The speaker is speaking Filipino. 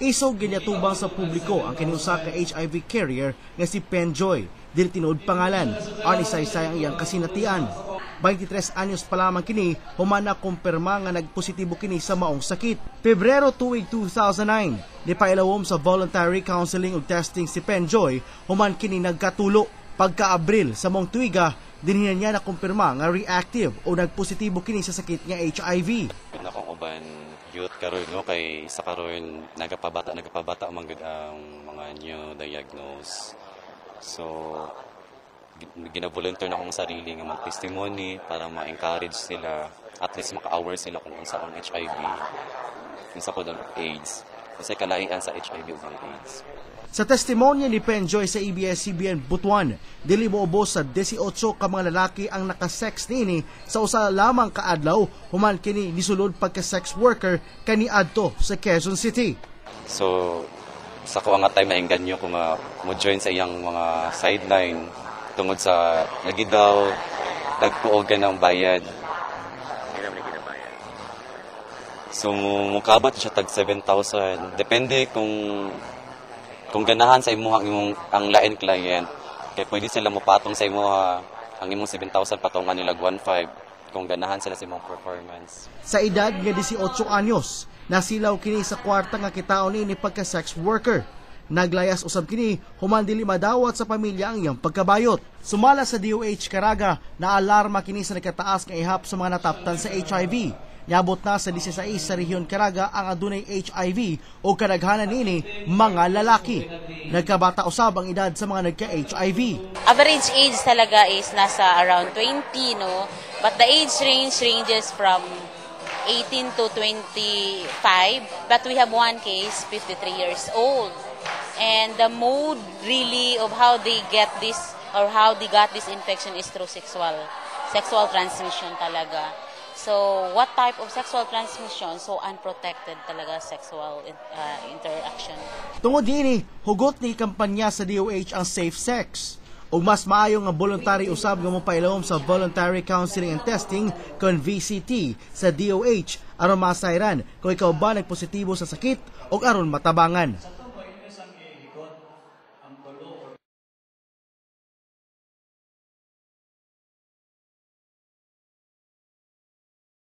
Isog ginyatubang sa publiko ang kiniusa ka HIV carrier nga si Penjoy. Dili tinuod pangalan, ani say-say ang iyang kasinatian. 23 anyos pa lamang kini, human na kumpirma nga nagpositibo kini sa maong sakit. Pebrero tuig 2009, nipailawom sa voluntary counseling ug testing si Penjoy, human kini nagkatulo. Pagka-Abril sa maong tuiga, dinhinan niya na kumpirma nga reactive o nagpositibo kini sa sakit nga HIV. Nakong uban youth karon no kay sa karon nagapabata man gud ang mga new diagnose. So gina-volunteer na akong sarili nga mag-testimony para ma-encourage sila, at least maka-aware sila kung unsa ang HIV, unsa pod ang AIDS, kasi kalahian sa HIV ug ang AIDS. Sa testimonya ni Penjoy sa ABS-CBN Butuan, dili moubos sa 18 ka mga lalaki ang nakasex niini sa usa lamang ka adlaw, human kini nisulod pagka-sex worker kaniadto sa Quezon City. So sa ko nga time na engganyo ko nga mo-join sa iyang mga sideline tungod sa lagi daw nagpuog ka ng bayad. So mukabat siya tag 7,000. Depende kung ganahan sa imong ang lain client, kay pwede sila mopatong sa imuha ang imong 7,000 patungan nila 1,500 kung ganahan sila sa imong performance. Sa edad nga 18 anyos, nasilaw kini sa kwarta nga kitaon ni pagka-sex worker. Naglayas usab kini human dili madawat sa pamilya ang iyang pagkabayot. Sumala sa DOH Caraga, naalarma kini sa nakataas nga ihap sa mga nataptan sa HIV. Niabot na sa 16 sa rehiyon Caraga ang adunay HIV o kadaghanan niini mga lalaki. Nagkabata usab ang edad sa mga nagka-HIV. Average age talaga is nasa around 20, no? But the age ranges from 18 to 25. But we have one case, 53 years old. And the mode really of how they get this or how they got this infection is through sexual transmission talaga. So, what type of sexual transmission? So, unprotected talaga sexual interaction. Tungod dinhi, hugot ni kampanya sa DOH ang safe sex. O mas maayo nga voluntary usab nga mopailawom sa Voluntary Counseling and Testing kon VCT sa DOH aron masayran kung ikaw ba nagpositibo sa sakit o aron matabangan.